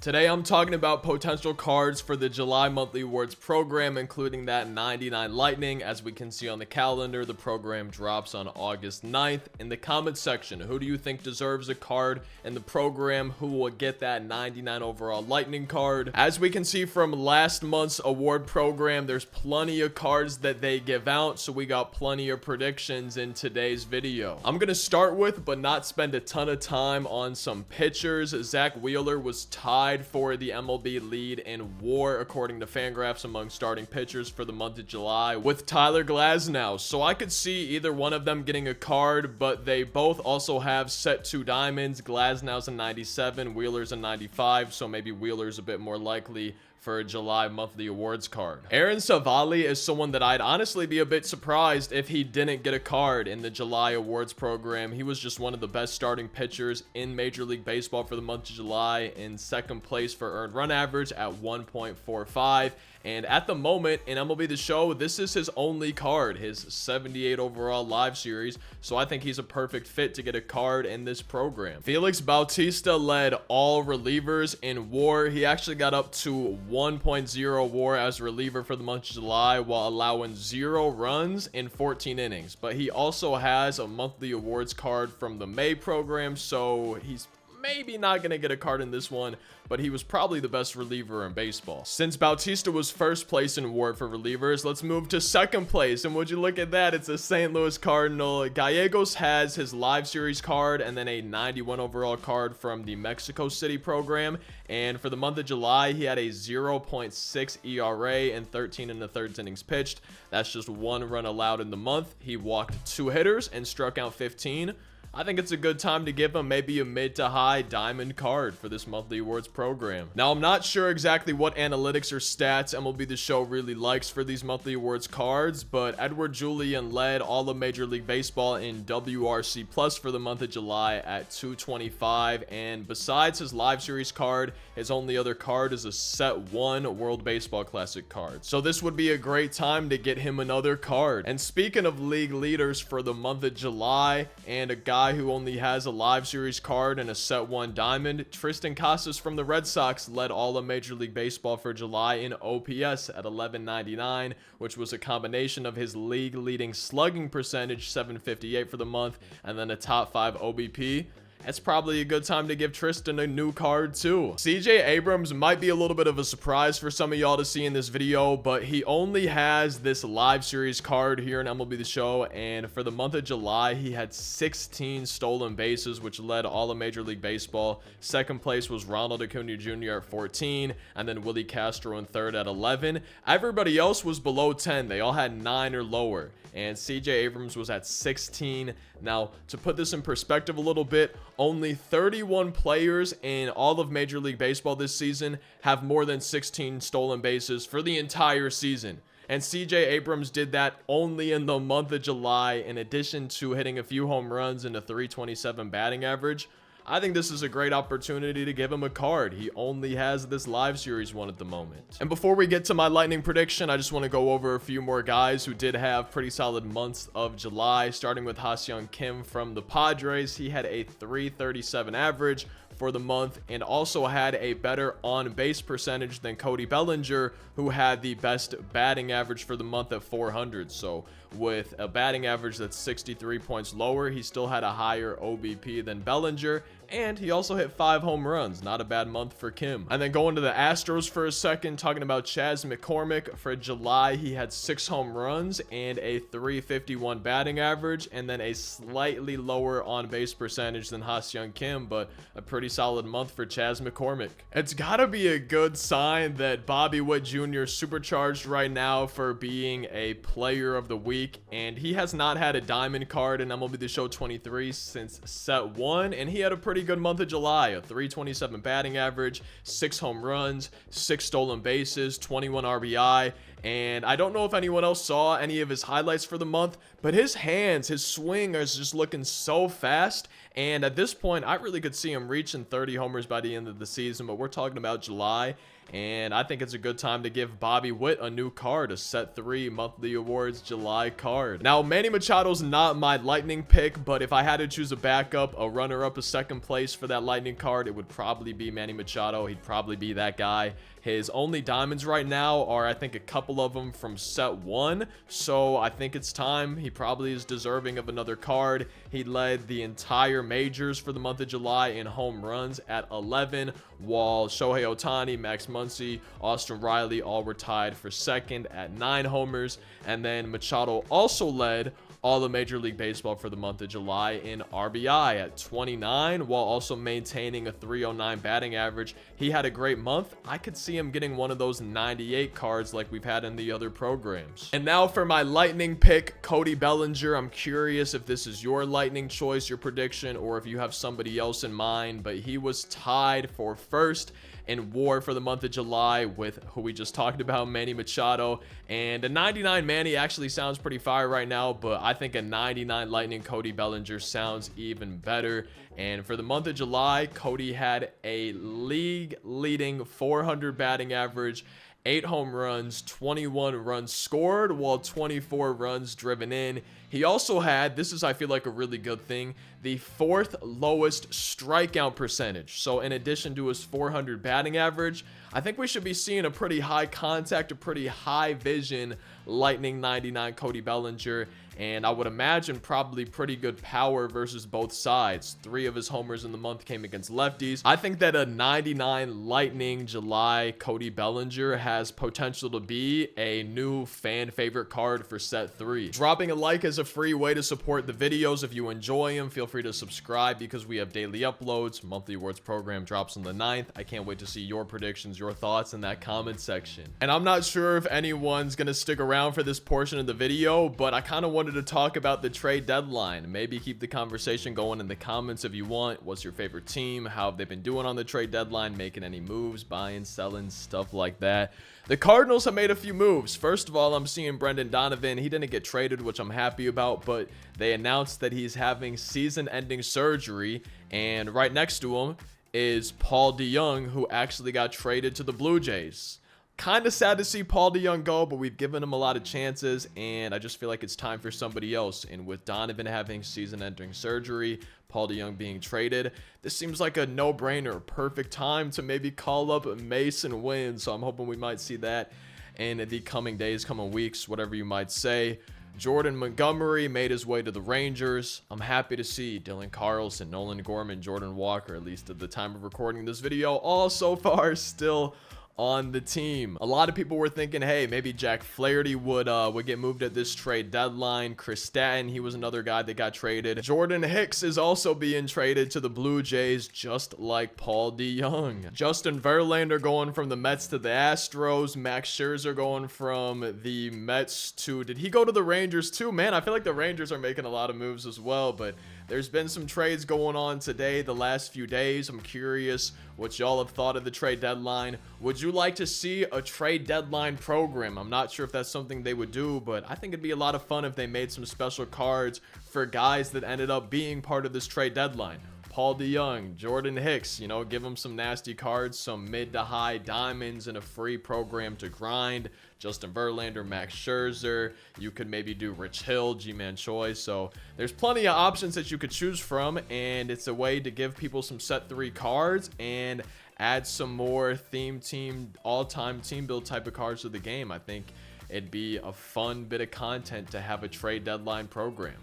Today I'm talking about potential cards for the July monthly awards program, including that 99 Lightning. As we can see on the calendar, the program drops on August 9th. In the comment section, who do you think deserves a card in the program? Who will get that 99 overall Lightning card? As we can see from last month's award program, there's plenty of cards that they give out, so we got plenty of predictions in today's video. I'm gonna start with, but not spend a ton of time on, some pitchers. Zach Wheeler was tied for the MLB lead in WAR according to Fangraphs among starting pitchers for the month of July with Tyler Glasnow. So I could see either one of them getting a card, but they both also have set 2 diamonds. Glasnow's a 97, Wheeler's a 95, so maybe Wheeler's a bit more likely for a July monthly awards card. Aaron Savali is someone that I'd honestly be a bit surprised if he didn't get a card in the July awards program. He was just one of the best starting pitchers in Major League Baseball for the month of July, in second place for earned run average at 1.45. And at the moment in MLB The Show, this is his only card, his 78 overall live series. So I think he's a perfect fit to get a card in this program. Felix Bautista led all relievers in WAR. He actually got up to 1.0 WAR as a reliever for the month of July while allowing 0 runs in 14 innings. But he also has a monthly awards card from the May program, so he's maybe not gonna get a card in this one, but he was probably the best reliever in baseball. Since Bautista was first place in WAR for relievers, let's move to second place. And would you look at that, it's a St. Louis Cardinal. Gallegos has his live series card and then a 91 overall card from the Mexico City program. And for the month of July, he had a 0.6 ERA and 13 1/3 innings pitched. That's just 1 run allowed in the month. He walked 2 hitters and struck out 15. I think it's a good time to give him maybe a mid to high diamond card for this monthly awards program. Now, I'm not sure exactly what analytics or stats MLB The Show really likes for these monthly awards cards, but Edward Julien led all of Major League Baseball in WRC plus for the month of July at 225. And besides his live series card, his only other card is a set 1 World Baseball Classic card. So this would be a great time to get him another card. And speaking of league leaders for the month of July, and a guy who only has a live series card and a set 1 diamond, Tristan Casas from the Red Sox led all of Major League Baseball for July in OPS at 1199, which was a combination of his league leading slugging percentage 758 for the month and then a top 5 OBP. It's probably a good time to give Tristan a new card too. CJ Abrams might be a little bit of a surprise for some of y'all to see in this video, but he only has this live series card here in MLB The Show, and for the month of July, he had 16 stolen bases, which led all of Major League Baseball. Second place was Ronald Acuna Jr. at 14, and then Willie Castro in third at 11. Everybody else was below 10. They all had 9 or lower, and CJ Abrams was at 16. Now, to put this in perspective a little bit, only 31 players in all of Major League Baseball this season have more than 16 stolen bases for the entire season. And CJ Abrams did that only in the month of July, in addition to hitting a few home runs and a 327 batting average. I think this is a great opportunity to give him a card. He only has this live series one at the moment. And before we get to my Lightning prediction, I just want to go over a few more guys who did have pretty solid months of July, starting with Ha-Seong Kim from the Padres. He had a 337 average for the month and also had a better on-base percentage than Cody Bellinger, who had the best batting average for the month at 400. So with a batting average that's 63 points lower, he still had a higher OBP than Bellinger, and he also hit 5 home runs. Not a bad month for Kim. And then going to the Astros for a second, talking about Chas McCormick. For July, he had 6 home runs and a 351 batting average, and then a slightly lower on-base percentage than Ha-Seong Kim, but a pretty solid month for Chas McCormick. It's gotta be a good sign that Bobby Witt Jr. is supercharged right now for being a player of the week, and he has not had a diamond card in MLB The Show 23 since set 1, and he had a pretty good month of July, a 327 batting average, 6 home runs, 6 stolen bases, 21 RBI, And I don't know if anyone else saw any of his highlights for the month, but his hands, his swing is just looking so fast. And at this point, I really could see him reaching 30 homers by the end of the season, but we're talking about July. And I think it's a good time to give Bobby Witt a new card, a set 3 monthly awards July card. Now, Manny Machado's not my Lightning pick, but if I had to choose a backup, a runner-up, a second place for that Lightning card, it would probably be Manny Machado. He'd probably be that guy. His only diamonds right now are, I think, a couple of them from set 1. So I think it's time. He probably is deserving of another card. He led the entire majors for the month of July in home runs at 11, while Shohei Ohtani, Max Muncy, Austin Riley all were tied for second at 9 homers. And then Machado also led all the Major League Baseball for the month of July in RBI at 29, while also maintaining a 309 batting average. He had a great month. I could see him getting one of those 98 cards like we've had in the other programs. And now for my Lightning pick, Cody Bellinger. I'm curious if this is your Lightning choice, your prediction, or if you have somebody else in mind, but he was tied for first in WAR for the month of July with who we just talked about, Manny Machado. And a 99 Manny actually sounds pretty fire right now, but I think a 99 Lightning Cody Bellinger sounds even better. And for the month of July, Cody had a league-leading 400 batting average, 8 home runs, 21 runs scored, while 24 runs driven in. He also had, this is I feel like a really good thing, the 4th lowest strikeout percentage. So in addition to his 400 batting average, I think we should be seeing a pretty high contact, a pretty high vision Lightning 99 Cody Bellinger. And I would imagine probably pretty good power versus both sides. 3 of his homers in the month came against lefties. I think that a 99 Lightning July Cody Bellinger has potential to be a new fan favorite card for set 3. Dropping a like is a free way to support the videos. If you enjoy them, feel free to subscribe because we have daily uploads. Monthly awards program drops on the 9th. I can't wait to see your predictions, your thoughts in that comment section. And I'm not sure if anyone's gonna stick around for this portion of the video, but I kind of wanted to talk about the trade deadline. Maybe keep the conversation going in the comments if you want. What's your favorite team? How have they been doing on the trade deadline? Making any moves, buying, selling, stuff like that. The Cardinals have made a few moves. First of all, I'm seeing Brendan Donovan. He didn't get traded, which I'm happy about, but they announced that he's having season-ending surgery, and right next to him is Paul DeJong, who actually got traded to the Blue Jays. Kind of sad to see Paul DeJong go, but we've given him a lot of chances, and I just feel like it's time for somebody else. And with Donovan having season-ending surgery, Paul DeJong being traded, this seems like a no-brainer, perfect time to maybe call up Mason Wynn. So I'm hoping we might see that in the coming days, coming weeks, whatever you might say. Jordan Montgomery made his way to the Rangers. I'm happy to see Dylan Carlson, Nolan Gorman, Jordan Walker, at least at the time of recording this video, all so far still on the team. A lot of people were thinking, hey, maybe Jack Flaherty would get moved at this trade deadline. Chris Statton, he was another guy that got traded. Jordan Hicks is also being traded to the Blue Jays, just like Paul DeJong. Justin Verlander going from the Mets to the Astros. Max Scherzer going from the Mets to, did he go to the Rangers too? Man, I feel like the Rangers are making a lot of moves as well, but there's been some trades going on today, the last few days. I'm curious what y'all have thought of the trade deadline. Would you like to see a trade deadline program? I'm not sure if that's something they would do, but I think it'd be a lot of fun if they made some special cards for guys that ended up being part of this trade deadline. Paul DeJong, Jordan Hicks, you know, give them some nasty cards, some mid to high diamonds, and a free program to grind. Justin Verlander, Max Scherzer, you could maybe do Rich Hill, G-Man Choi. So there's plenty of options that you could choose from, and it's a way to give people some set 3 cards and add some more theme team, all-time team build type of cards to the game. I think it'd be a fun bit of content to have a trade deadline program.